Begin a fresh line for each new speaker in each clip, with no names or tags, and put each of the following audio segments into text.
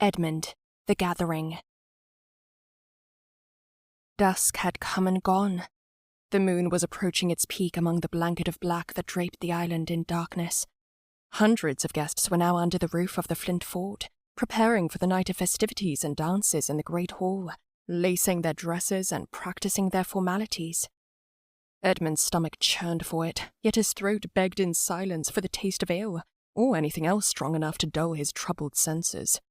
Edmund, the Gathering. Dusk had come and gone. The moon was approaching its peak among the blanket of black that draped the island in darkness. Hundreds of guests were now under the roof of the Flint Fort, preparing for the night of festivities and dances in the Great Hall, lacing their dresses and practicing their formalities. Edmund's stomach churned for it, yet his throat begged in silence for the taste of ale, or anything else strong enough to dull his troubled senses.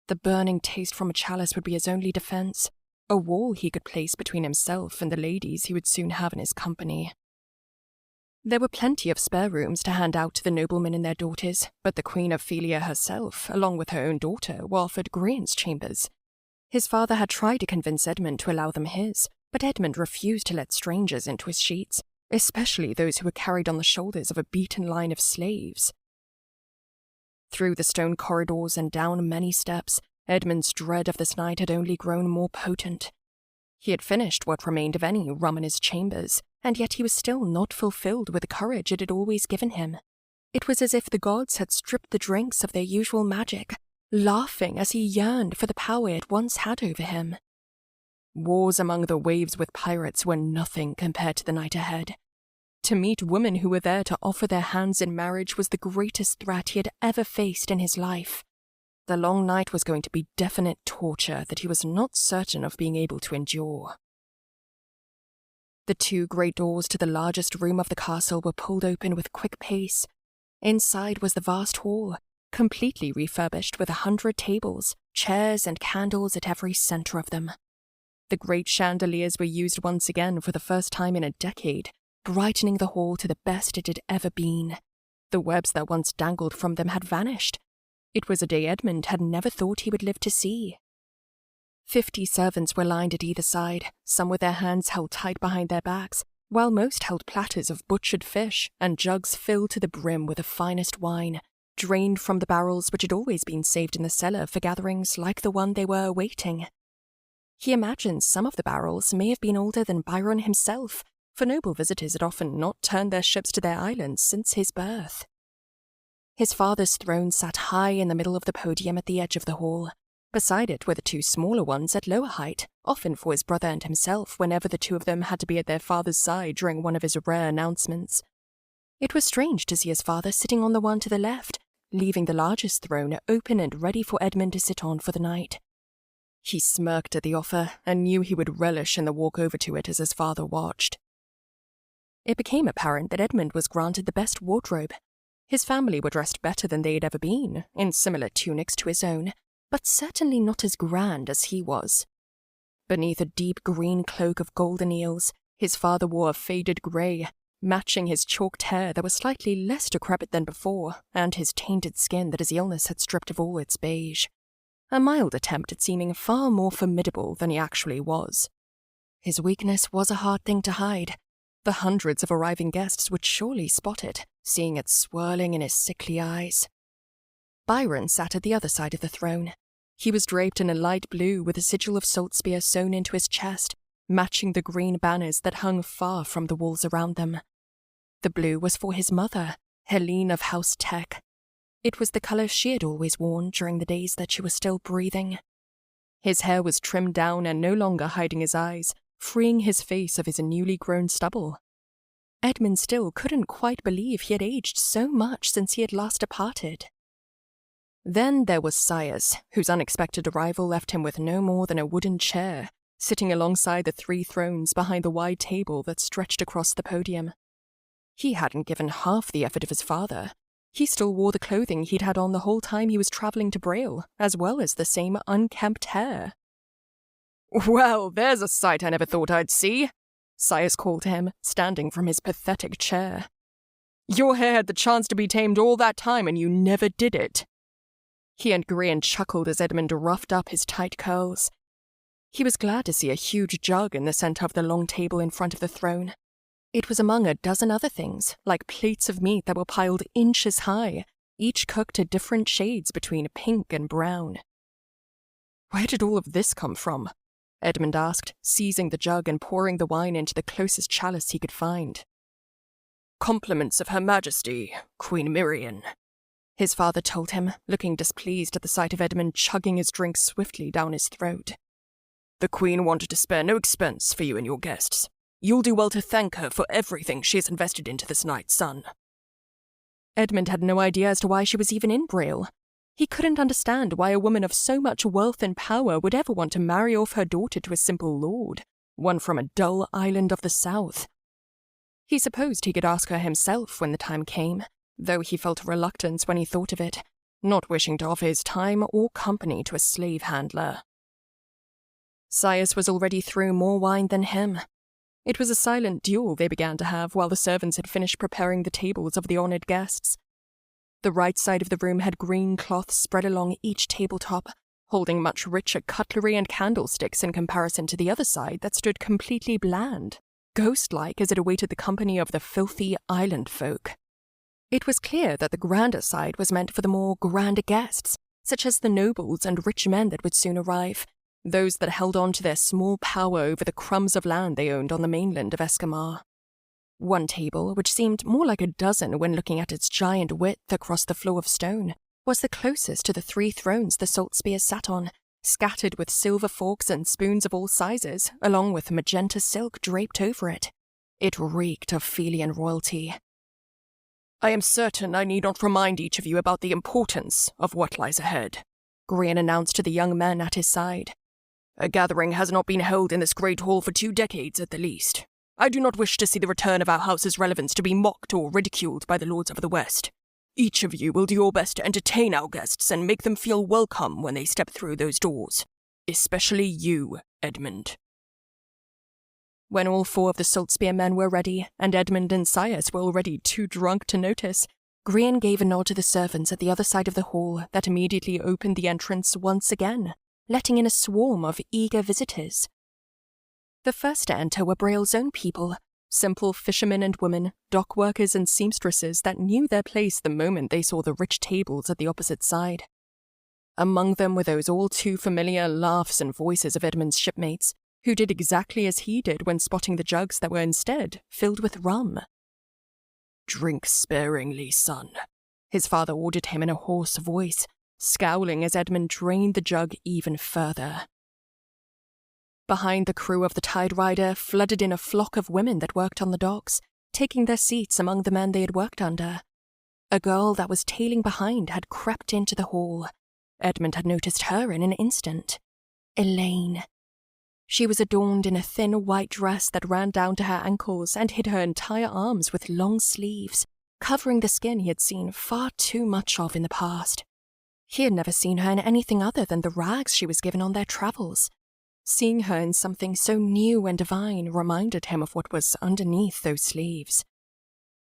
The burning taste from a chalice would be his only defense, a wall he could place between himself and the ladies he would soon have in his company. There were plenty of spare rooms to hand out to the noblemen and their daughters, but the Queen of Ophelia herself, along with her own daughter, were offered Grian's chambers. His father had tried to convince Edmund to allow them his, but Edmund refused to let strangers into his sheets, especially those who were carried on the shoulders of a beaten line of slaves. Through the stone corridors and down many steps, Edmund's dread of this night had only grown more potent. He had finished what remained of any rum in his chambers, and yet he was still not fulfilled with the courage it had always given him. It was as if the gods had stripped the drinks of their usual magic, laughing as he yearned for the power it once had over him. Wars among the waves with pirates were nothing compared to the night ahead. To meet women who were there to offer their hands in marriage was the greatest threat he had ever faced in his life. The long night was going to be definite torture that he was not certain of being able to endure. The two great doors to the largest room of the castle were pulled open with quick pace. Inside was the vast hall, completely refurbished with 100 tables, chairs, and candles at every center of them. The great chandeliers were used once again for the first time in a decade, brightening the hall to the best it had ever been. The webs that once dangled from them had vanished. It was a day Edmund had never thought he would live to see. 50 servants were lined at either side, some with their hands held tight behind their backs, while most held platters of butchered fish and jugs filled to the brim with the finest wine, drained from the barrels which had always been saved in the cellar for gatherings like the one they were awaiting. He imagined some of the barrels may have been older than Byron himself, for noble visitors had often not turned their ships to their islands since his birth. His father's throne sat high in the middle of the podium at the edge of the hall. Beside it were the two smaller ones at lower height, often for his brother and himself whenever the two of them had to be at their father's side during one of his rare announcements. It was strange to see his father sitting on the one to the left, leaving the largest throne open and ready for Edmund to sit on for the night. He smirked at the offer and knew he would relish in the walk over to it as his father watched. It became apparent that Edmund was granted the best wardrobe. His family were dressed better than they had ever been, in similar tunics to his own, but certainly not as grand as he was. Beneath a deep green cloak of golden eels, his father wore a faded grey, matching his chalked hair that was slightly less decrepit than before, and his tainted skin that his illness had stripped of all its beige. A mild attempt at seeming far more formidable than he actually was. His weakness was a hard thing to hide. The hundreds of arriving guests would surely spot it, seeing it swirling in his sickly eyes. Byron sat at the other side of the throne. He was draped in a light blue with a sigil of Saltspear sewn into his chest, matching the green banners that hung far from the walls around them. The blue was for his mother, Helene of House Tech. It was the colour she had always worn during the days that she was still breathing. His hair was trimmed down and no longer hiding his eyes, freeing his face of his newly grown stubble. Edmund still couldn't quite believe he had aged so much since he had last departed. Then there was Cyrus, whose unexpected arrival left him with no more than a wooden chair, sitting alongside the 3 thrones behind the wide table that stretched across the podium. He hadn't given half the effort of his father. He still wore the clothing he'd had on the whole time he was travelling to Braille, as well as the same unkempt hair. "Well, there's a sight I never thought I'd see," Cyrus called to him, standing from his pathetic chair. "Your hair had the chance to be tamed all that time and you never did it." He and Grian chuckled as Edmund roughed up his tight curls. He was glad to see a huge jug in the centre of the long table in front of the throne. It was among a dozen other things, like plates of meat that were piled inches high, each cooked to different shades between pink and brown. "Where did all of this come from?" Edmund asked, seizing the jug and pouring the wine into the closest chalice he could find. "Compliments of Her Majesty, Queen Miriam," his father told him, looking displeased at the sight of Edmund chugging his drink swiftly down his throat.
The Queen wanted to spare no expense for you and your guests. You'll do well to thank her for everything she has invested into this night, son.
Edmund had no idea as to why she was even in Braille. He couldn't understand why a woman of so much wealth and power would ever want to marry off her daughter to a simple lord, one from a dull island of the south. He supposed he could ask her himself when the time came, though he felt reluctance when he thought of it, not wishing to offer his time or company to a slave handler. Sias was already through more wine than him. It was a silent duel they began to have while the servants had finished preparing the tables of the honoured guests. The right side of the room had green cloth spread along each tabletop, holding much richer cutlery and candlesticks in comparison to the other side that stood completely bland, ghost-like as it awaited the company of the filthy island folk. It was clear that the grander side was meant for the more grander guests, such as the nobles and rich men that would soon arrive, those that held on to their small power over the crumbs of land they owned on the mainland of Eskimar. One table, which seemed more like a dozen when looking at its giant width across the floor of stone, was the closest to the 3 thrones the salt spears sat on, scattered with silver forks and spoons of all sizes, along with magenta silk draped over it. It reeked of Felian royalty.
I am certain I need not remind each of you about the importance of what lies ahead,
Grian announced to the young men at his side.
A gathering has not been held in this great hall for 2 decades at the least. I do not wish to see the return of our house's relevance to be mocked or ridiculed by the lords of the West. Each of you will do your best to entertain our guests and make them feel welcome when they step through those doors. Especially you, Edmund.
When all 4 of the salt spear men were ready, and Edmund and Sias were already too drunk to notice, Grian gave a nod to the servants at the other side of the hall that immediately opened the entrance once again, letting in a swarm of eager visitors. The first to enter were Braille's own people, simple fishermen and women, dock workers and seamstresses that knew their place the moment they saw the rich tables at the opposite side. Among them were those all too familiar laughs and voices of Edmund's shipmates, who did exactly as he did when spotting the jugs that were instead filled with rum.
Drink sparingly, son,
his father ordered him in a hoarse voice, scowling as Edmund drained the jug even further. Behind the crew of the Tide Rider flooded in a flock of women that worked on the docks, taking their seats among the men they had worked under. A girl that was tailing behind had crept into the hall. Edmund had noticed her in an instant. Elaine. She was adorned in a thin white dress that ran down to her ankles and hid her entire arms with long sleeves, covering the skin he had seen far too much of in the past. He had never seen her in anything other than the rags she was given on their travels. Seeing her in something so new and divine reminded him of what was underneath those sleeves.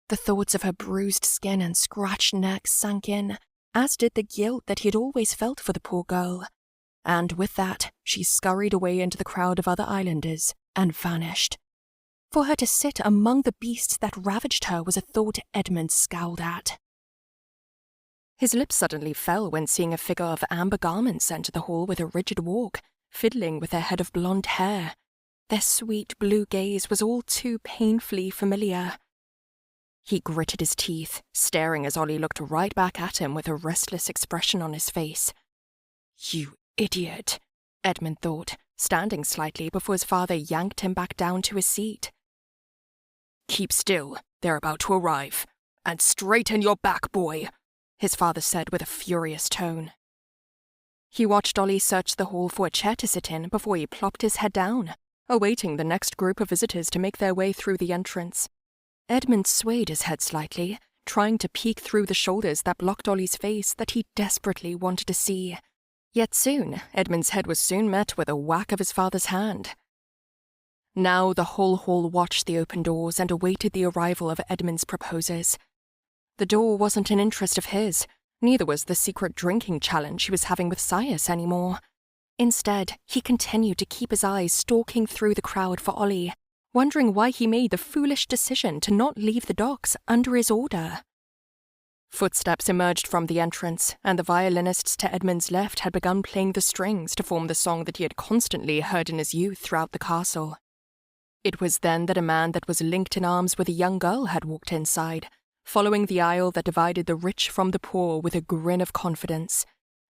The thoughts of her bruised skin and scratched neck sank in, as did the guilt that he had always felt for the poor girl. And with that, she scurried away into the crowd of other islanders and vanished. For her to sit among the beasts that ravaged her was a thought Edmund scowled at. His lips suddenly fell when seeing a figure of amber garments enter the hall with a rigid walk, fiddling with their head of blonde hair. Their sweet blue gaze was all too painfully familiar. He gritted his teeth, staring as Ollie looked right back at him with a restless expression on his face. You idiot, Edmund thought, standing slightly before his father yanked him back down to his seat.
Keep still, they're about to arrive. And straighten your back, boy, his father said with a furious tone.
He watched Ollie search the hall for a chair to sit in before he plopped his head down, awaiting the next group of visitors to make their way through the entrance. Edmund swayed his head slightly, trying to peek through the shoulders that blocked Ollie's face that he desperately wanted to see. Yet soon, Edmund's head was soon met with a whack of his father's hand. Now the whole hall watched the open doors and awaited the arrival of Edmund's proposers. The door wasn't an interest of his. Neither was the secret drinking challenge he was having with Sias anymore. Instead, he continued to keep his eyes stalking through the crowd for Ollie, wondering why he made the foolish decision to not leave the docks under his order. Footsteps emerged from the entrance, and the violinists to Edmund's left had begun playing the strings to form the song that he had constantly heard in his youth throughout the castle. It was then that a man that was linked in arms with a young girl had walked inside, following the aisle that divided the rich from the poor with a grin of confidence.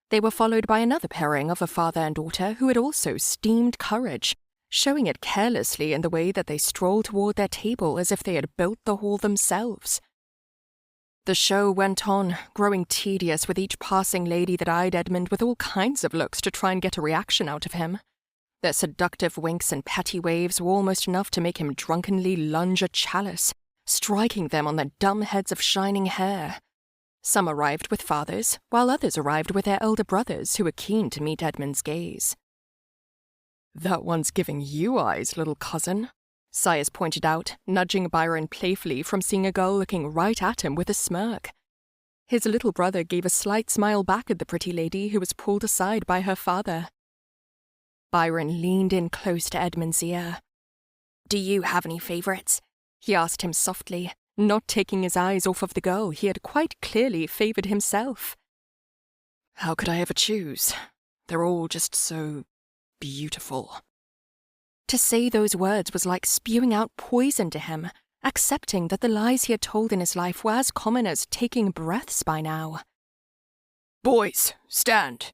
They were followed by another pairing of a father and daughter who had also steamed courage, showing it carelessly in the way that they strolled toward their table as if they had built the hall themselves. The show went on, growing tedious with each passing lady that eyed Edmund with all kinds of looks to try and get a reaction out of him. Their seductive winks and petty waves were almost enough to make him drunkenly lunge a chalice, striking them on their dumb heads of shining hair. Some arrived with fathers, while others arrived with their elder brothers who were keen to meet Edmund's gaze. "That one's giving you eyes, little cousin," Sias pointed out, nudging Byron playfully from seeing a girl looking right at him with a smirk. His little brother gave a slight smile back at the pretty lady who was pulled aside by her father. Byron leaned in close to Edmund's ear. "Do you have any favourites?" he asked him softly, not taking his eyes off of the girl he had quite clearly favoured himself. "How could I ever choose? They're all just so beautiful." To say those words was like spewing out poison to him, accepting that the lies he had told in his life were as common as taking breaths by now.
"Boys, stand,"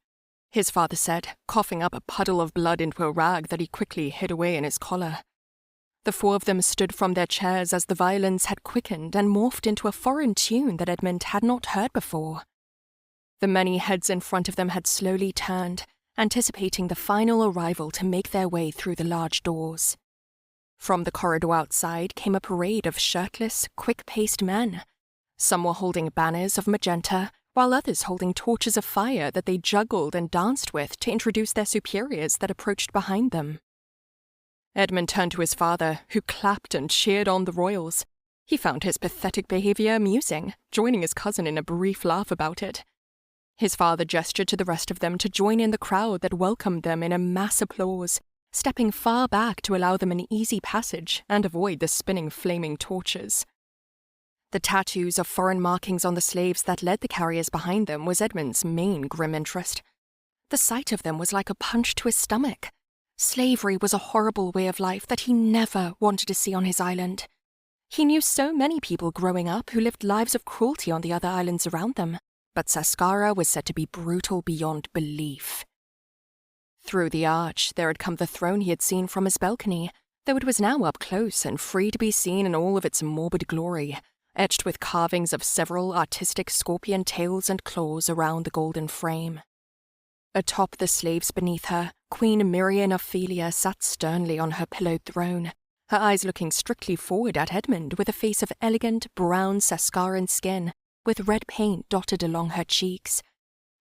his father said, coughing up a puddle of blood into a rag that he quickly hid away in his collar. The four of them stood from their chairs as the violins had quickened and morphed into a foreign tune that Edmund had not heard before. The many heads in front of them had slowly turned, anticipating the final arrival to make their way through the large doors. From the corridor outside came a parade of shirtless, quick-paced men. Some were holding banners of magenta, while others holding torches of fire that they juggled and danced with to introduce their superiors that approached behind them. Edmund turned to his father, who clapped and cheered on the royals. He found his pathetic behavior amusing, joining his cousin in a brief laugh about it. His father gestured to the rest of them to join in the crowd that welcomed them in a mass applause, stepping far back to allow them an easy passage and avoid the spinning flaming torches. The tattoos of foreign markings on the slaves that led the carriers behind them was Edmund's main grim interest. The sight of them was like a punch to his stomach. Slavery was a horrible way of life that he never wanted to see on his island. He knew so many people growing up who lived lives of cruelty on the other islands around them, but Saskara was said to be brutal beyond belief. Through the arch, there had come the throne he had seen from his balcony, though it was now up close and free to be seen in all of its morbid glory, etched with carvings of several artistic scorpion tails and claws around the golden frame. Atop the slaves beneath her, Queen Mirian Ophelia sat sternly on her pillowed throne, her eyes looking strictly forward at Edmund with a face of elegant brown Saskaran skin, with red paint dotted along her cheeks.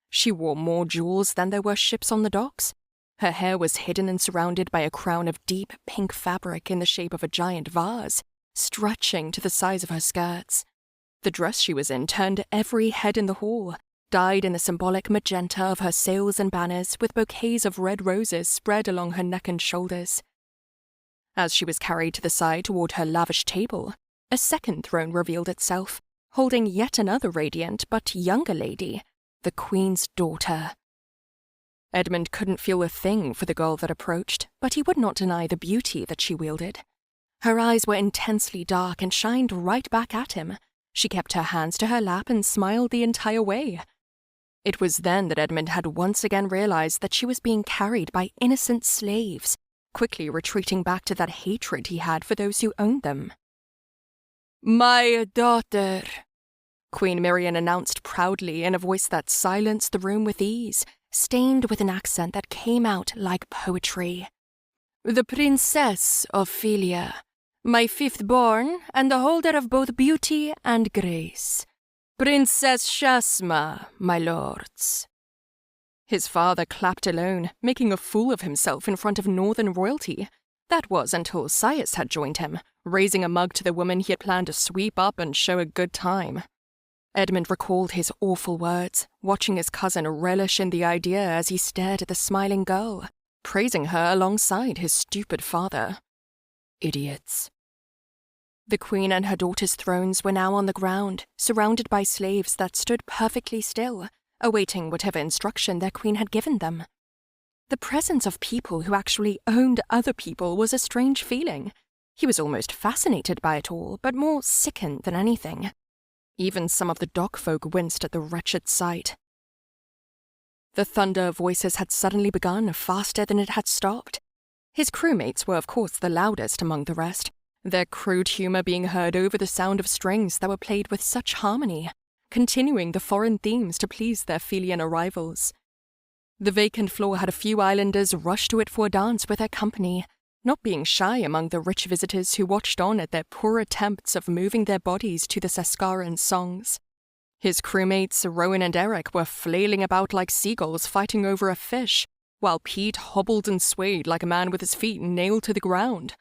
She wore more jewels than there were ships on the docks. Her hair was hidden and surrounded by a crown of deep pink fabric in the shape of a giant vase, stretching to the size of her skirts. The dress she was in turned every head in the hall, dyed in the symbolic magenta of her sails and banners with bouquets of red roses spread along her neck and shoulders. As she was carried to the side toward her lavish table, a second throne revealed itself, holding yet another radiant but younger lady, the Queen's daughter. Edmund couldn't feel a thing for the girl that approached, but he would not deny the beauty that she wielded. Her eyes were intensely dark and shined right back at him. She kept her hands to her lap and smiled the entire way. It was then that Edmund had once again realized that she was being carried by innocent slaves, quickly retreating back to that hatred he had for those who owned them. "My daughter," Queen Mirian announced proudly in a voice that silenced the room with ease, stained with an accent that came out like poetry. "The Princess Ophelia, my fifth born and the holder of both beauty and grace. Princess Shasma, my lords." His father clapped alone, making a fool of himself in front of northern royalty. That was until Sias had joined him, raising a mug to the woman he had planned to sweep up and show a good time. Edmund recalled his awful words, watching his cousin relish in the idea as he stared at the smiling girl, praising her alongside his stupid father. Idiots. The Queen and her daughter's thrones were now on the ground, surrounded by slaves that stood perfectly still, awaiting whatever instruction their queen had given them. The presence of people who actually owned other people was a strange feeling. He was almost fascinated by it all, but more sickened than anything. Even some of the dock folk winced at the wretched sight. The thunder of voices had suddenly begun faster than it had stopped. His crewmates were of course the loudest among the rest, their crude humour being heard over the sound of strings that were played with such harmony, continuing the foreign themes to please their Felian arrivals. The vacant floor had a few islanders rush to it for a dance with their company, not being shy among the rich visitors who watched on at their poor attempts of moving their bodies to the Saskaran songs. His crewmates, Rowan and Eric, were flailing about like seagulls fighting over a fish, while Pete hobbled and swayed like a man with his feet nailed to the ground.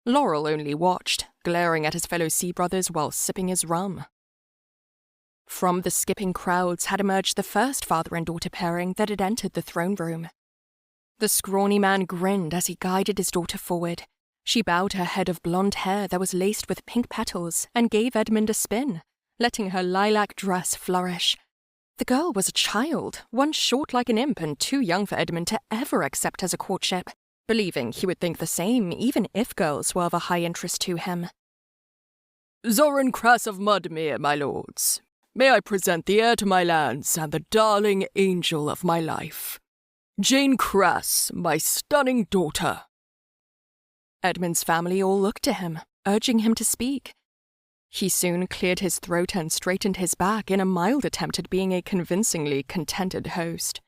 Laurel only watched, glaring at his fellow sea brothers while sipping his rum. From the skipping crowds had emerged the first father and daughter pairing that had entered the throne room. The scrawny man grinned as he guided his daughter forward. She bowed her head of blonde hair that was laced with pink petals and gave Edmund a spin, letting her lilac dress flourish. The girl was a child, one short like an imp and too young for Edmund to ever accept as a courtship, believing he would think the same even if girls were of a high interest to him.
Zoran Crass of Mudmere, my lords. May I present the heir to my lands and the darling angel of my life. Jane Crass, my stunning daughter.
Edmund's family all looked to him, urging him to speak. He soon cleared his throat and straightened his back in a mild attempt at being a convincingly contented host.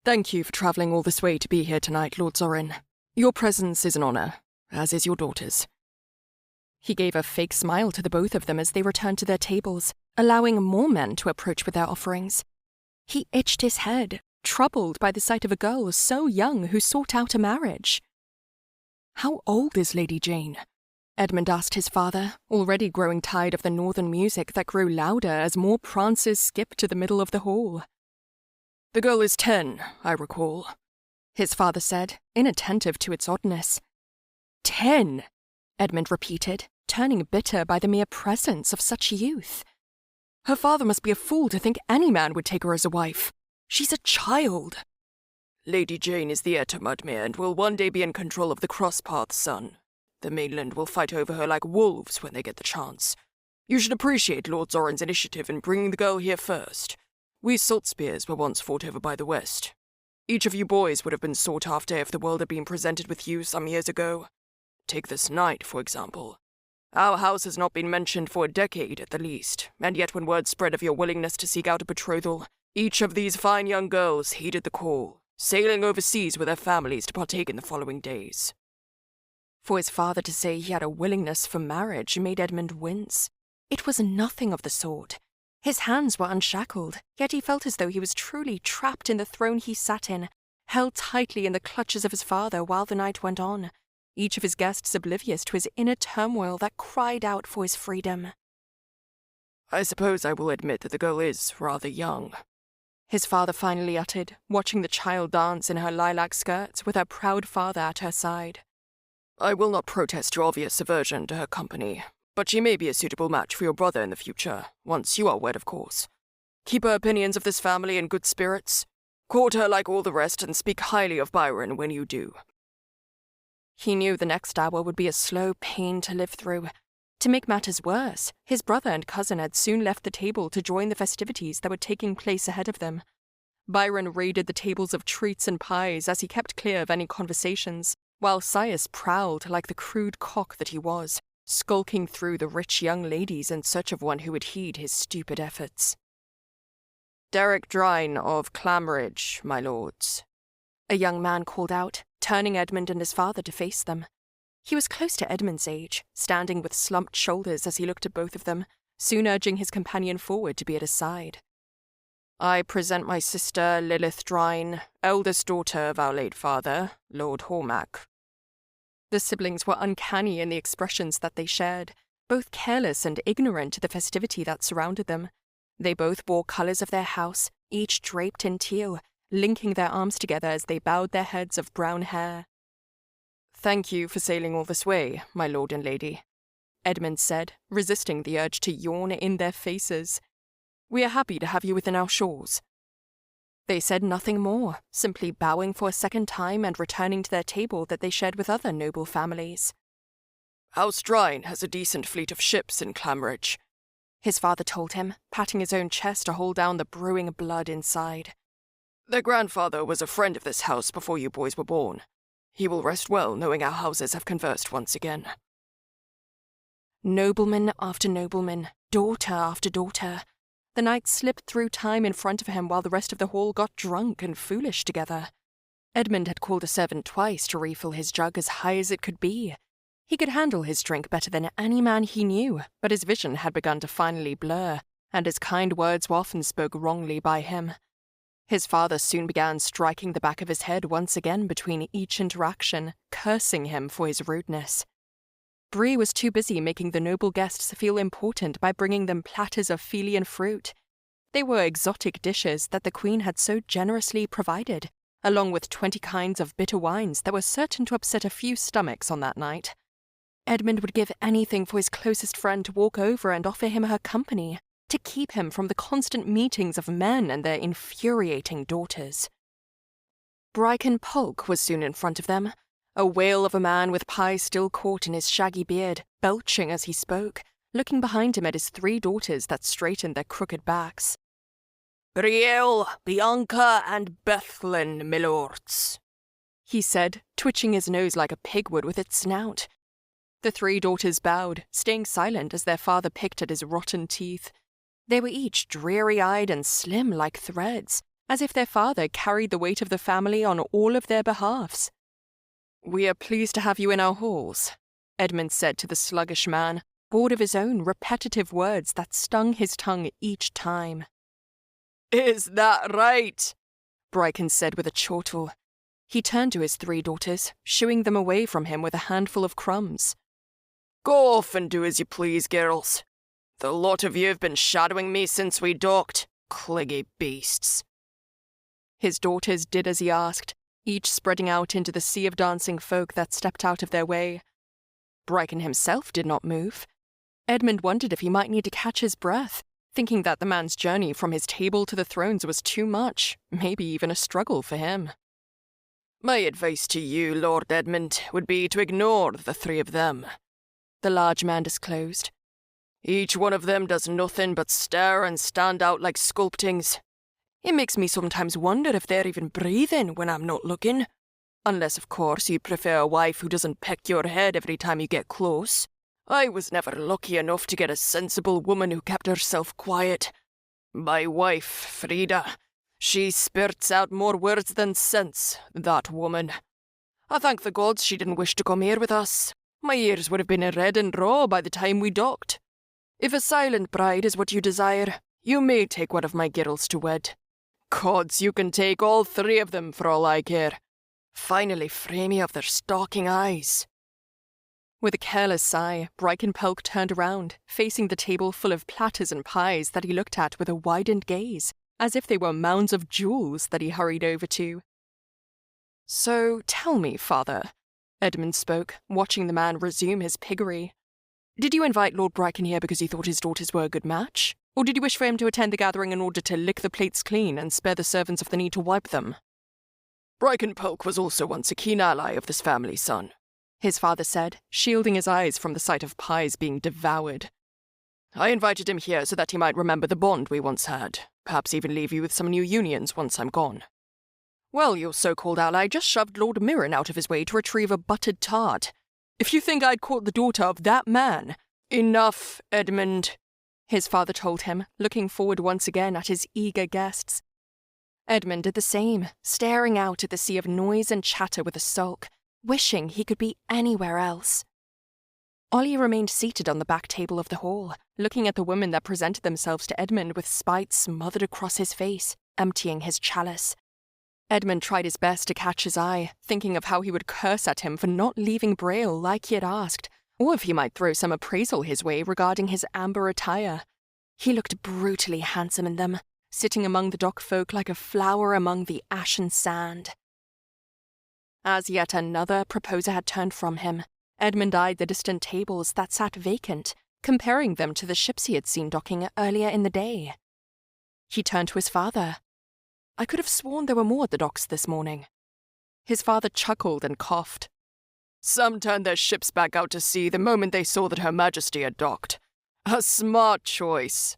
Thank you for travelling all this way to be here tonight, Lord Zorin. Your presence is an honour, as is your daughter's.
He gave a fake smile to the both of them as they returned to their tables, allowing more men to approach with their offerings. He itched his head, troubled by the sight of a girl so young who sought out a marriage.
How old is Lady Jane?
Edmund asked his father, already growing tired of the northern music that grew louder as more prancers skipped to the middle of the hall.
The girl is 10, I recall,
his father said, inattentive to its oddness.
10,
Edmund repeated, turning bitter by the mere presence of such youth.
Her father must be a fool to think any man would take her as a wife. She's a child. Lady Jane is the heir to Mudmere and will one day be in control of the Crosspath Sun. The mainland will fight over her like wolves when they get the chance. You should appreciate Lord Zorin's initiative in bringing the girl here first. We salt spears were once fought over by the West. Each of you boys would have been sought after if the world had been presented with you some years ago. Take this knight, for example. Our house has not been mentioned for a decade at the least, and yet when word spread of your willingness to seek out a betrothal, each of these fine young girls heeded the call, sailing overseas with their families to partake in the following days.
For his father to say he had a willingness for marriage made Edmund wince. It was nothing of the sort. His hands were unshackled, yet he felt as though he was truly trapped in the throne he sat in, held tightly in the clutches of his father while the night went on, each of his guests oblivious to his inner turmoil that cried out for his freedom.
I suppose I will admit that the girl is rather young,
his father finally uttered, watching the child dance in her lilac skirts with her proud father at her side.
I will not protest your obvious aversion to her company, but she may be a suitable match for your brother in the future, once you are wed, of course. Keep her opinions of this family in good spirits. Court her like all the rest and speak highly of Byron when you do.
He knew the next hour would be a slow pain to live through. To make matters worse, his brother and cousin had soon left the table to join the festivities that were taking place ahead of them. Byron raided the tables of treats and pies as he kept clear of any conversations, while Sias prowled like the crude cock that he was, skulking through the rich young ladies in search of one who would heed his stupid efforts.
Derek Drine of Clamridge, my lords,
a young man called out, turning Edmund and his father to face them. He was close to Edmund's age, standing with slumped shoulders as he looked at both of them, soon urging his companion forward to be at his side.
I present my sister Lilith Drine, eldest daughter of our late father, Lord Hormack.
The siblings were uncanny in the expressions that they shared, both careless and ignorant to the festivity that surrounded them. They both bore colours of their house, each draped in teal, linking their arms together as they bowed their heads of brown hair.
Thank you for sailing all this way, my lord and lady,
Edmund said, resisting the urge to yawn in their faces. We are happy to have you within our shores. They said nothing more, simply bowing for a second time and returning to their table that they shared with other noble families.
House Drine has a decent fleet of ships in Clamridge.
his father told him, patting his own chest to hold down the brewing blood inside.
Their grandfather was a friend of this house before you boys were born. He will rest well knowing our houses have conversed once again.
Nobleman after nobleman, daughter after daughter. The night slipped through time in front of him while the rest of the hall got drunk and foolish together. Edmund had called a servant twice to refill his jug as high as it could be. He could handle his drink better than any man he knew, but his vision had begun to finally blur, and his kind words were often spoke wrongly by him. His father soon began striking the back of his head once again between each interaction, cursing him for his rudeness. Bree was too busy making the noble guests feel important by bringing them platters of Felian fruit. They were exotic dishes that the queen had so generously provided, along with 20 kinds of bitter wines that were certain to upset a few stomachs on that night. Edmund would give anything for his closest friend to walk over and offer him her company, to keep him from the constant meetings of men and their infuriating daughters. Bryken Polk was soon in front of them, a whale of a man with pie still caught in his shaggy beard, belching as he spoke, looking behind him at his 3 daughters that straightened their crooked backs.
Brielle, Bianca, and Bethlyn, milords,
he said, twitching his nose like a pig would with its snout. The 3 daughters bowed, staying silent as their father picked at his rotten teeth. They were each dreary-eyed and slim like threads, as if their father carried the weight of the family on all of their behalfs. "We are pleased to have you in our halls," Edmund said to the sluggish man, bored of his own repetitive words that stung his tongue each time.
"Is that right?"
Bryken said with a chortle. He turned to his 3 daughters, shooing them away from him with a handful of crumbs.
"Go off and do as you please, girls. The lot of you have been shadowing me since we docked, cliggy beasts."
His daughters did as he asked, each spreading out into the sea of dancing folk that stepped out of their way. Bryken himself did not move. Edmund wondered if he might need to catch his breath, thinking that the man's journey from his table to the thrones was too much, maybe even a struggle for him.
"My advice to you, Lord Edmund, would be to ignore the 3 of them,"
the large man disclosed.
"Each one of them does nothing but stare and stand out like sculptings. It makes me sometimes wonder if they're even breathing when I'm not looking. Unless, of course, you prefer a wife who doesn't peck your head every time you get close. I was never lucky enough to get a sensible woman who kept herself quiet. My wife, Frida, she spurts out more words than sense, that woman. I thank the gods she didn't wish to come here with us. My ears would have been red and raw by the time we docked. If a silent bride is what you desire, you may take one of my girls to wed. Gods, you can take all 3 of them for all I care. Finally free me of their stalking eyes."
With a careless sigh, Bryken Polk turned around, facing the table full of platters and pies that he looked at with a widened gaze, as if they were mounds of jewels that he hurried over to. "So tell me, father," Edmund spoke, watching the man resume his piggery. "Did you invite Lord Bryken here because you thought his daughters were a good match? Or did you wish for him to attend the gathering in order to lick the plates clean and spare the servants of the need to wipe them?"
"Bryken Polk was also once a keen ally of this family, son,"
his father said, shielding his eyes from the sight of pies being devoured.
"I invited him here so that he might remember the bond we once had, perhaps even leave you with some new unions once I'm gone." "Well, your so-called ally just shoved Lord Mirren out of his way to retrieve a buttered tart. If you think I'd caught the daughter of that man—" "Enough, Edmund," his father told him, looking forward once again at his eager guests. Edmund did the same, staring out at the sea of noise and chatter with a sulk, wishing he could be anywhere else. Ollie remained seated on the back table of the hall, looking at the women that presented themselves to Edmund with spite smothered across his face, emptying his chalice. Edmund tried his best to catch his eye, thinking of how he would curse at him for not leaving Braille like he had asked, or if he might throw some appraisal his way regarding his amber attire. He looked brutally handsome in them, sitting among the dock folk like a flower among the ashen sand. As yet another proposer had turned from him, Edmund eyed the distant tables that sat vacant, comparing them to the ships he had seen docking earlier in the day. He turned to his father. "I could have sworn there were more at the docks this morning." His father chuckled and coughed. "Some turned their ships back out to sea the moment they saw that Her Majesty had docked. A smart choice.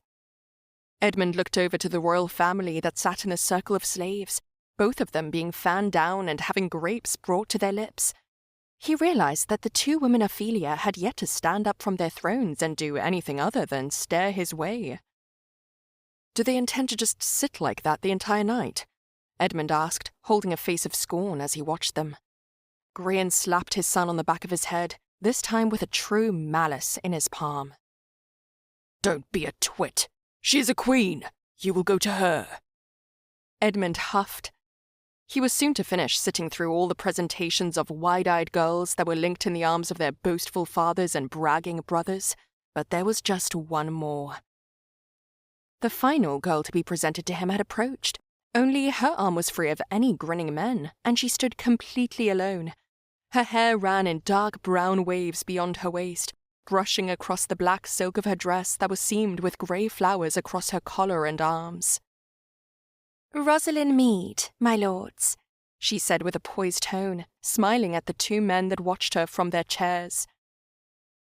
Edmund looked over to the royal family that sat in a circle of slaves, both of them being fanned down and having grapes brought to their lips. He realized that the two women Ophelia had yet to stand up from their thrones and do anything other than stare his way. Do they intend to just sit like that the entire night? Edmund asked, holding a face of scorn as he watched them. Grian slapped his son on the back of his head, this time with a true malice in his palm. Don't be a twit. She is a queen. You will go to her. Edmund huffed. He was soon to finish sitting through all the presentations of wide-eyed girls that were linked in the arms of their boastful fathers and bragging brothers, but there was just one more. The final girl to be presented to him had approached, only her arm was free of any grinning men, and she stood completely alone. Her hair ran in dark brown waves beyond her waist, brushing across the black silk of her dress that was seamed with grey flowers across her collar and arms. "Rosalind Mead, my lords," she said with a poised tone, smiling at the two men that watched her from their chairs.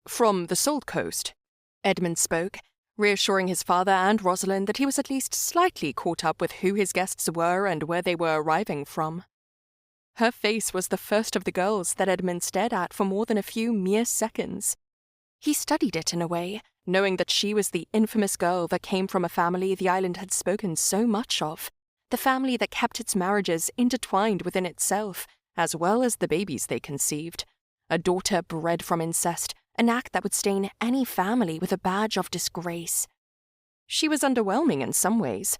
"From the Salt Coast," Edmund spoke, reassuring his father and Rosalind that he was at least slightly caught up with who his guests were and where they were arriving from. Her face was the first of the girls that Edmund stared at for more than a few mere seconds. He studied it in a way, knowing that she was the infamous girl that came from a family the island had spoken so much of, the family that kept its marriages intertwined within itself, as well as the babies they conceived, a daughter bred from incest, an act that would stain any family with a badge of disgrace. She was underwhelming in some ways.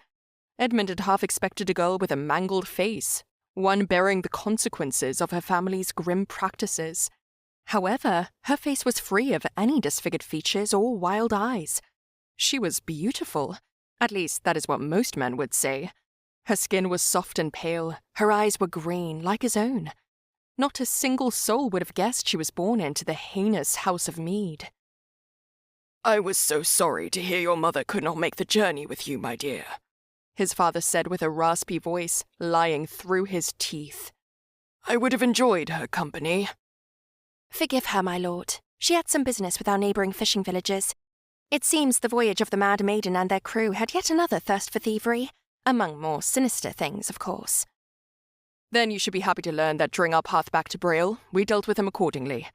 Edmund had half expected a girl with a mangled face, one bearing the consequences of her family's grim practices. However, her face was free of any disfigured features or wild eyes. She was beautiful. At least that is what most men would say. Her skin was soft and pale, her eyes were green, like his own. Not a single soul would have guessed she was born into the heinous House of Mead. "I was so sorry to hear your mother could not make the journey with you, my dear," his father said with a raspy voice, lying through his teeth. "I would have enjoyed her company."
"Forgive her, my lord. She had some business with our neighbouring fishing villages. It seems the voyage of the Mad Maiden and their crew had yet another thirst for thievery, among more sinister things, of course."
"Then you should be happy to learn that during our path back to Braille, we dealt with them accordingly,"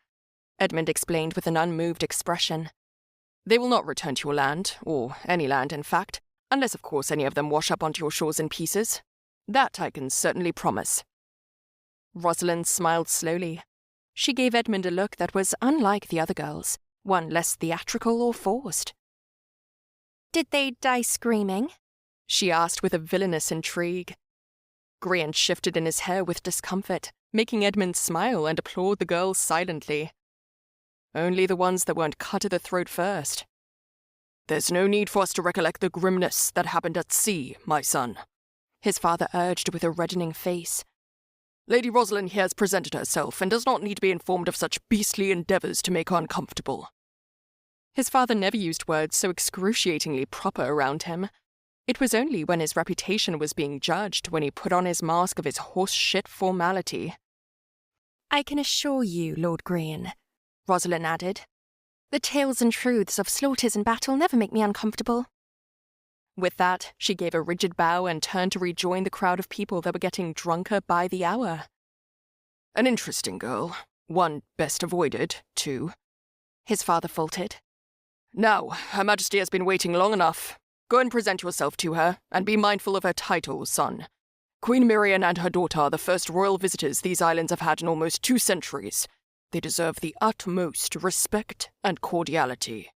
Edmund explained with an unmoved expression. "They will not return to your land, or any land, in fact, unless of course any of them wash up onto your shores in pieces. That I can certainly promise." Rosalind smiled slowly. She gave Edmund a look that was unlike the other girls, one less theatrical or forced.
"Did they die screaming?"
she asked with a villainous intrigue. Grian shifted in his hair with discomfort, making Edmund smile and applaud the girls silently. Only the ones that weren't cut at the throat first. "There's no need for us to recollect the grimness that happened at sea, my son," his father urged with a reddening face. "Lady Rosalind here has presented herself and does not need to be informed of such beastly endeavours to make her uncomfortable." His father never used words so excruciatingly proper around him. It was only when his reputation was being judged when he put on his mask of his horse-shit formality.
"I can assure you, Lord Grian," Rosalind added, "the tales and truths of slaughters in battle never make me uncomfortable."
With that, she gave a rigid bow and turned to rejoin the crowd of people that were getting drunker by the hour. "An interesting girl. One best avoided, too," his father faltered. "Now, Her Majesty has been waiting long enough. Go and present yourself to her, and be mindful of her title, son. Queen Miriam and her daughter are the first royal visitors these islands have had in almost 2 centuries. They deserve the utmost respect and cordiality."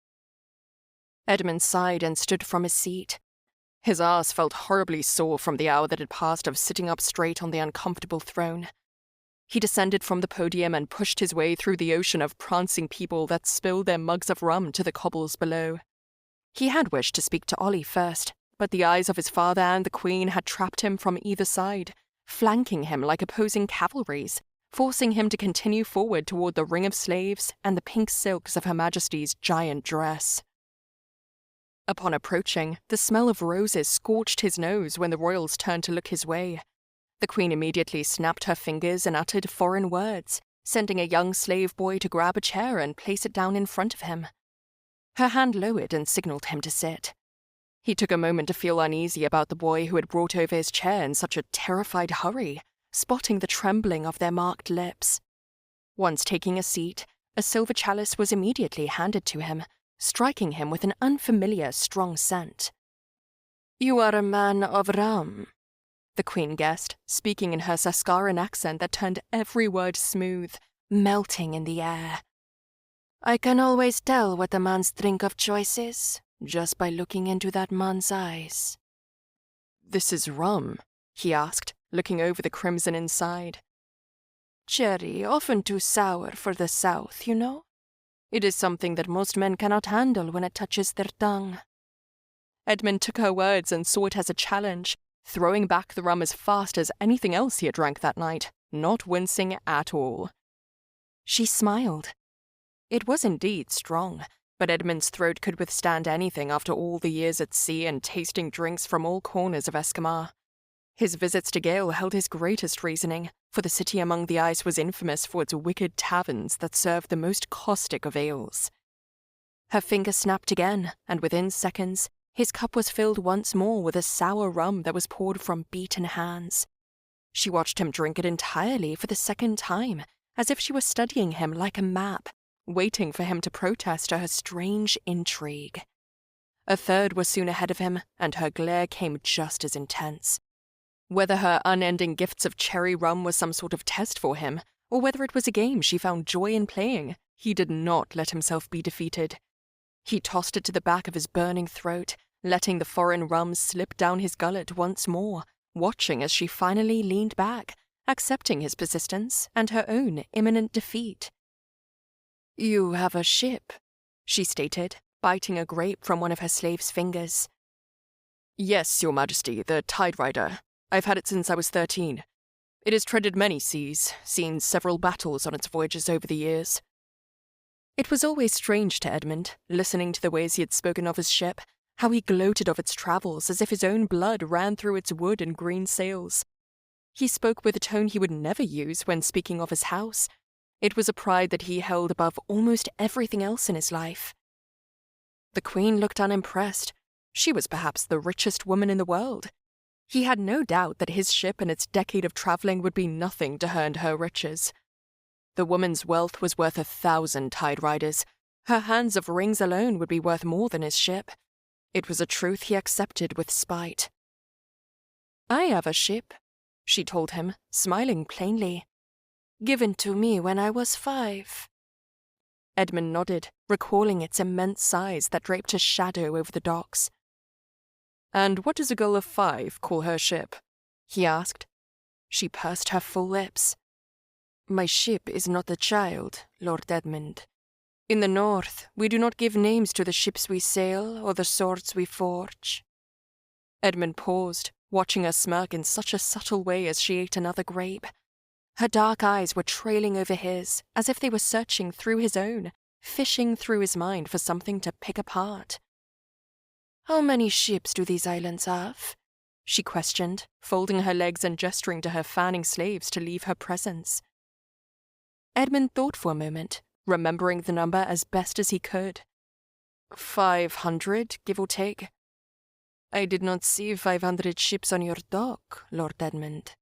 Edmund sighed and stood from his seat. His arse felt horribly sore from the hour that had passed of sitting up straight on the uncomfortable throne. He descended from the podium and pushed his way through the ocean of prancing people that spilled their mugs of rum to the cobbles below. He had wished to speak to Ollie first, but the eyes of his father and the Queen had trapped him from either side, flanking him like opposing cavalries, forcing him to continue forward toward the ring of slaves and the pink silks of Her Majesty's giant dress. Upon approaching, the smell of roses scorched his nose when the royals turned to look his way. The Queen immediately snapped her fingers and uttered foreign words, sending a young slave boy to grab a chair and place it down in front of him.
Her hand lowered and signalled him to sit. He took a moment to feel uneasy about the boy who had brought over his chair in such a terrified hurry, spotting the trembling of their marked lips. Once taking a seat, a silver chalice was immediately handed to him, striking him with an unfamiliar, strong scent. "You are a man of rum," the Queen guessed, speaking in her Saskaran accent that turned every word smooth, melting in the air. "I can always tell what a man's drink of choice is, just by looking into that man's eyes." "This is rum?" he asked, looking over the crimson inside. "Cherry, often too sour for the South, you know. It is something that most men cannot handle when it touches their tongue." Edmund took her words and saw it as a challenge, throwing back the rum as fast as anything else he had drank that night, not wincing at all. She smiled. It was indeed strong, but Edmund's throat could withstand anything after all the years at sea and tasting drinks from all corners of Eskimar. His visits to Gale held his greatest reasoning, for the city among the ice was infamous for its wicked taverns that served the most caustic of ales. Her finger snapped again, and within seconds, his cup was filled once more with a sour rum that was poured from beaten hands. She watched him drink it entirely for the second time, as if she were studying him like a map, waiting for him to protest to her strange intrigue. A third was soon ahead of him, and her glare came just as intense. Whether her unending gifts of cherry rum was some sort of test for him, or whether it was a game she found joy in playing, he did not let himself be defeated. He tossed it to the back of his burning throat, letting the foreign rum slip down his gullet once more, watching as she finally leaned back, accepting his persistence and her own imminent defeat. "You have a ship," she stated, biting a grape from one of her slave's fingers. "Yes, Your Majesty, the Tide Rider. I've had it since I was 13. It has treaded many seas, seen several battles on its voyages over the years." It was always strange to Edmund, listening to the ways he had spoken of his ship, how he gloated of its travels as if his own blood ran through its wood and green sails. He spoke with a tone he would never use when speaking of his house. It was a pride that he held above almost everything else in his life. The Queen looked unimpressed. She was perhaps the richest woman in the world. He had no doubt that his ship and its decade of travelling would be nothing to her and her riches. The woman's wealth was worth 1,000 Tide Riders. Her hands of rings alone would be worth more than his ship. It was a truth he accepted with spite. "I have a ship," she told him, smiling plainly. "Given to me when I was 5. Edmund nodded, recalling its immense size that draped a shadow over the docks. "And what does a girl of 5 call her ship?" he asked. She pursed her full lips. "My ship is not a child, Lord Edmund. In the north, we do not give names to the ships we sail or the swords we forge." Edmund paused, watching her smirk in such a subtle way as she ate another grape. Her dark eyes were trailing over his, as if they were searching through his own, fishing through his mind for something to pick apart. "How many ships do these islands have?" she questioned, folding her legs and gesturing to her fanning slaves to leave her presence. Edmund thought for a moment, remembering the number as best as he could. 500, give or take. "I did not see 500 ships on your dock, Lord Edmund."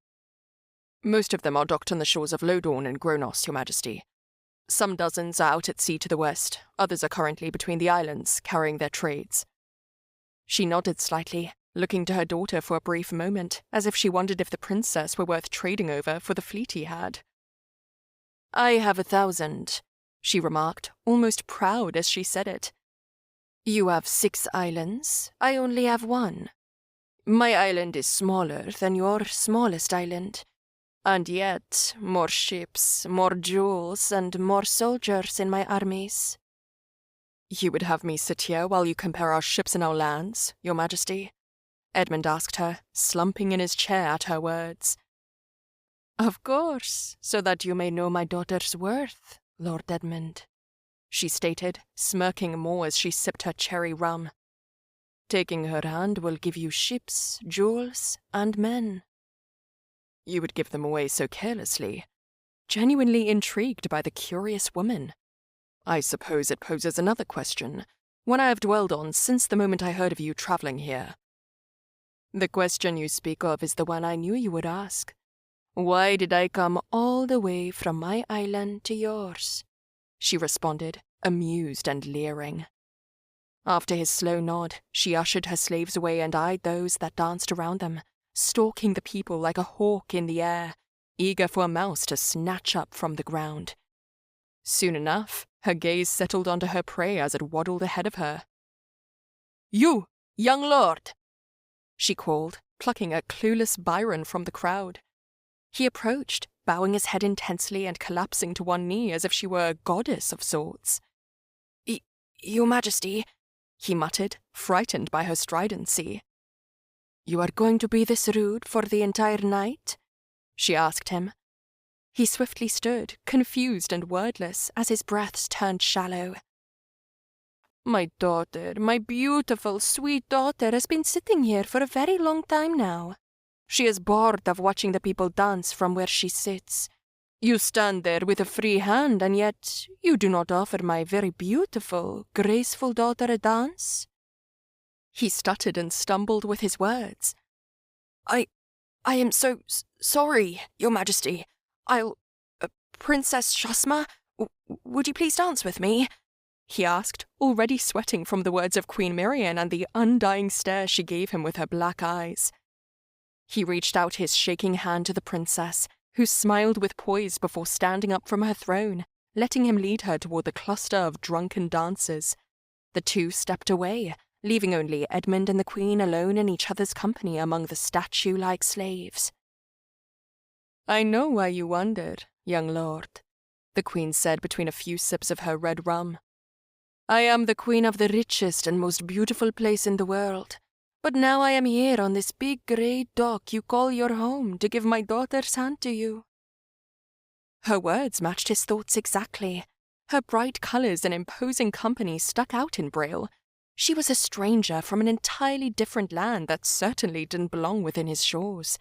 "Most of them are docked on the shores of Lodorn and Gronos, Your Majesty. Some dozens are out at sea to the west, others are currently between the islands, carrying their trades." She nodded slightly, looking to her daughter for a brief moment, as if she wondered if the princess were worth trading over for the fleet he had. "I have 1,000, she remarked, almost proud as she said it. "You have 6 islands, I only have 1. My island is smaller than your smallest island, and yet more ships, more jewels, and more soldiers in my armies." "You would have me sit here while you compare our ships and our lands, Your Majesty?" Edmund asked her, slumping in his chair at her words. "Of course, so that you may know my daughter's worth, Lord Edmund," she stated, smirking more as she sipped her cherry rum. "Taking her hand will give you ships, jewels, and men." You would give them away so carelessly. Genuinely intrigued by the curious woman. I suppose it poses another question.
one I have dwelled on since the moment I heard of you travelling here. The question you speak of is the one I knew you would ask. Why did I come all the way from my island to yours? She responded, amused and leering. After his slow nod, she ushered her slaves away and eyed those that danced around them, stalking the people like a hawk in the air, eager for a mouse to snatch up from the ground. Soon enough, her gaze settled onto her prey as it waddled ahead of her. "You, young lord!" she called, plucking a clueless Byron from the crowd. He approached, bowing his head intensely and collapsing to one knee as if she were a goddess of sorts. Your Majesty," he muttered, frightened by her stridency. "You are going to be this rude for the entire night?" she asked him. He swiftly stood, confused and wordless, as his breaths turned shallow. "My daughter, my beautiful, sweet daughter, has been sitting here for a very long time now. She is bored of watching the people dance from where she sits. You stand there with a free hand, and yet you do not offer my very beautiful, graceful daughter a dance?" He stuttered and stumbled with his words. I am so sorry, Your Majesty. Princess Shasma, would you please dance with me?" he asked, already sweating from the words of Queen Miriam and the undying stare she gave him with her black eyes. He reached out his shaking hand to the princess, who smiled with poise before standing up from her throne, letting him lead her toward the cluster of drunken dancers. The two stepped away, leaving only Edmund and the Queen alone in each other's company among the statue-like slaves. "I know why you wonder, young lord," the Queen said between a few sips of her red rum. "I am the Queen of the richest and most beautiful place in the world, but now I am here on this big grey dock you call your home to give my daughter's hand to you." Her words matched his thoughts exactly. Her bright colours and imposing company stuck out in Braille. She was a stranger from an entirely different land that certainly didn't belong within his shores.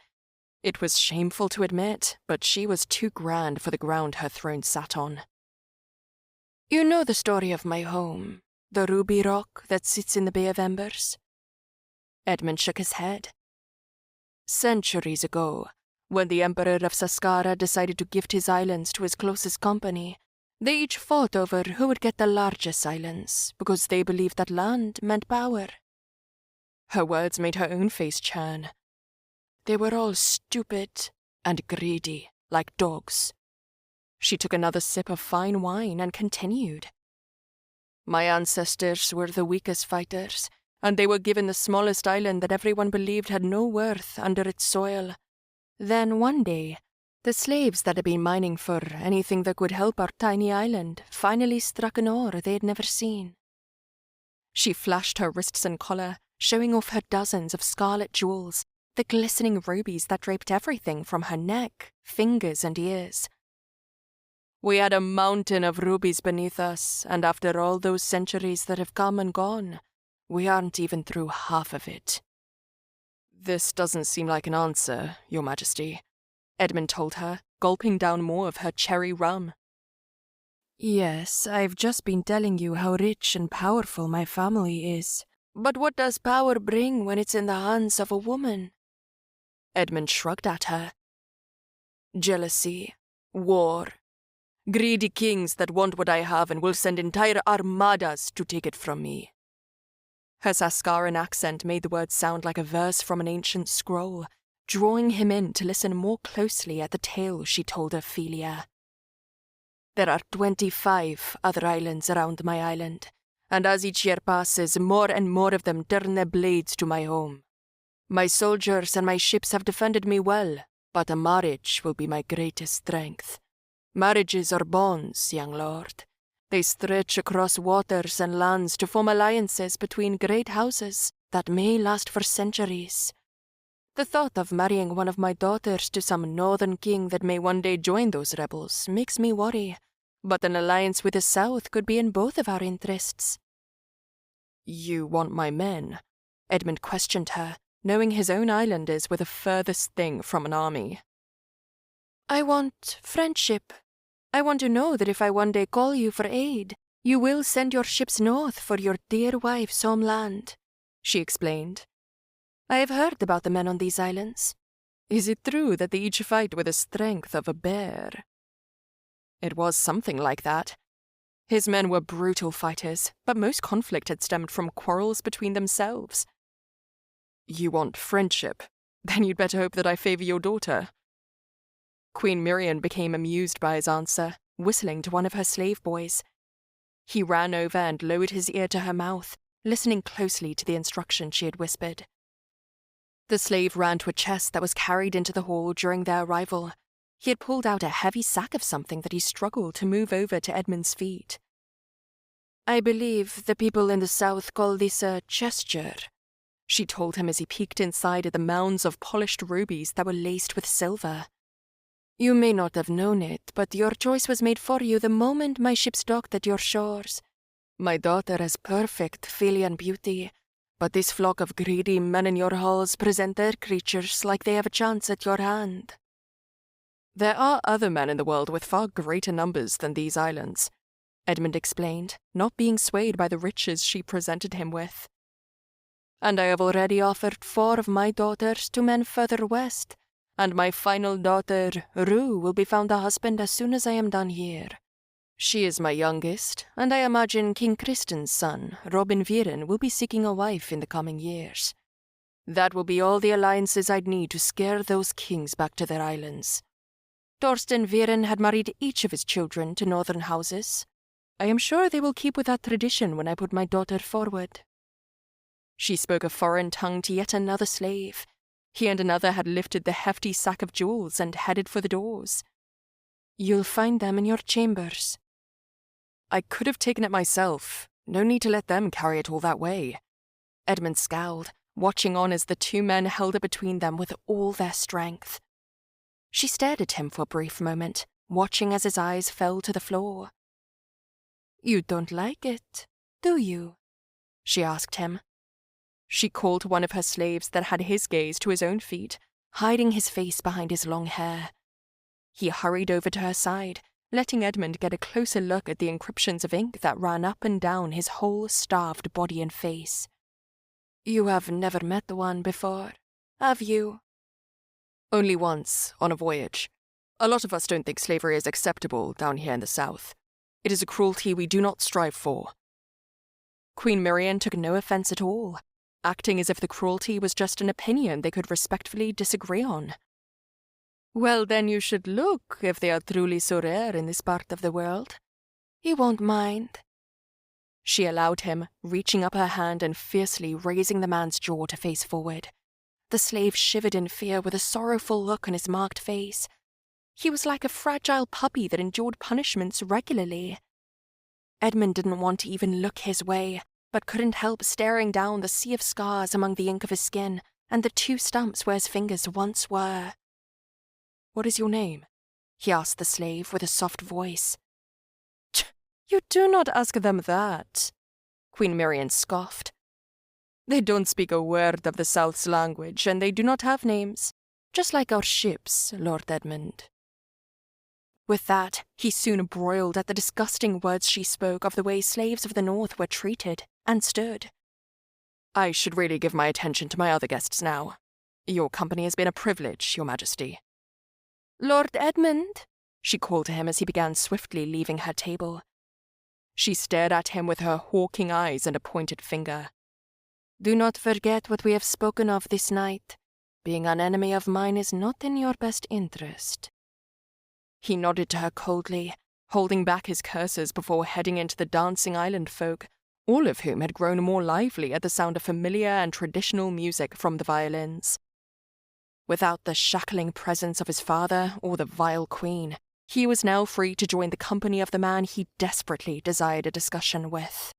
It was shameful to admit, but she was too grand for the ground her throne sat on. "You know the story of my home, the ruby rock that sits in the Bay of Embers?" Edmund shook his head. "Centuries ago, when the Emperor of Saskara decided to gift his islands to his closest company, they each fought over who would get the largest islands, because they believed that land meant power." Her words made her own face churn. "They were all stupid and greedy, like dogs." She took another sip of fine wine and continued. "My ancestors were the weakest fighters, and they were given the smallest island that everyone believed had no worth under its soil. Then one day, the slaves that had been mining for anything that could help our tiny island finally struck an ore they had never seen." She flashed her wrists and collar, showing off her dozens of scarlet jewels, the glistening rubies that draped everything from her neck, fingers, and ears. "We had a mountain of rubies beneath us, and after all those centuries that have come and gone, we aren't even through half of it." "This doesn't seem like an answer, Your Majesty," Edmund told her, gulping down more of her cherry rum. "Yes, I've just been telling you how rich and powerful my family is. But what does power bring when it's in the hands of a woman?" Edmund shrugged at her. "Jealousy, war, greedy kings that want what I have and will send entire armadas to take it from me." Her Saskaran accent made the words sound like a verse from an ancient scroll, drawing him in to listen more closely at the tale she told Ophelia. "There are 25 other islands around my island, and as each year passes, more and more of them turn their blades to my home. My soldiers and my ships have defended me well, but a marriage will be my greatest strength. Marriages are bonds, young lord. They stretch across waters and lands to form alliances between great houses that may last for centuries. The thought of marrying one of my daughters to some northern king that may one day join those rebels makes me worry, but an alliance with the south could be in both of our interests." "You want my men?" Edmund questioned her, knowing his own islanders were the furthest thing from an army. "I want friendship. I want to know that if I one day call you for aid,
You will send your ships north for your dear wife's homeland, she explained. I have heard about the men on these islands. Is it true that they each fight with the strength of a bear? It was something like that. His men were brutal fighters, but most conflict had stemmed from quarrels between themselves. You want friendship? Then you'd better hope that I favor your daughter. Queen Miriam became amused by his answer, whistling to one of her slave boys. He ran over and lowered his ear to her mouth, listening closely to the instructions she had whispered. The slave ran to a chest that was carried into the hall during their arrival. He had pulled out a heavy sack of something that he struggled to move over to Edmund's feet. I believe the people in the south call this a gesture, she told him as he peeked inside at the mounds of polished rubies that were laced with silver. You may not have known it, but your choice was made for you the moment my ships docked at your shores. My daughter has perfect filial beauty, but this flock of greedy men in your halls present their creatures like they have a chance at your hand. There are other men in the world with far greater numbers than these islands, Edmund explained, not being swayed by the riches she presented him with. And I have already offered 4 of my daughters to men further west, and my final daughter, Rue, will be found a husband as soon as I am done here. She is my youngest, and I imagine King Kristen's son, Robin Viren, will be seeking a wife in the coming years. That will be all the alliances I'd need to scare those kings back to their islands. Thorsten Viren had married each of his children to northern houses. I am sure they will keep with that tradition when I put my daughter forward. She spoke a foreign tongue to yet another slave. He and another had lifted the hefty sack of jewels and headed for the doors. You'll find them in your chambers. I could have taken it myself. No need to let them carry it all that way. Edmund scowled, watching on as the 2 men held it between them with all their strength. She stared at him for a brief moment, watching as his eyes fell to the floor. You don't like it, do you? She asked him. She called one of her slaves that had his gaze to his own feet, hiding his face behind his long hair. He hurried over to her side, letting Edmund get a closer look at the encryptions of ink that ran up and down his whole starved body and face. You have never met one before, have you? Only once, on a voyage. A lot of us don't think slavery is acceptable down here in the south. It is a cruelty we do not strive for. Queen Miriam took no offense at all, acting as if the cruelty was just an opinion they could respectfully disagree on. Well, then you should look if they are truly so rare in this part of the world. You won't mind. She allowed him, reaching up her hand and fiercely raising the man's jaw to face forward. The slave shivered in fear with a sorrowful look on his marked face. He was like a fragile puppy that endured punishments regularly. Edmund didn't want to even look his way, but couldn't help staring down the sea of scars among the ink of his skin and the 2 stumps where his fingers once were. What is your name? He asked the slave with a soft voice. You do not ask them that, Queen Miriam scoffed. They don't speak a word of the South's language, and they do not have names, just like our ships, Lord Edmund. With that, he soon broiled at the disgusting words she spoke of the way slaves of the North were treated, and stood. I should really give my attention to my other guests now. Your company has been a privilege, Your Majesty. Lord Edmund, she called to him as he began swiftly leaving her table. She stared at him with her hawking eyes and a pointed finger. Do not forget what we have spoken of this night. Being an enemy of mine is not in your best interest. He nodded to her coldly, holding back his curses before heading into the dancing island folk, all of whom had grown more lively at the sound of familiar and traditional music from the violins. Without the shackling presence of his father or the vile queen, he was now free to join the company of the man he desperately desired a discussion with.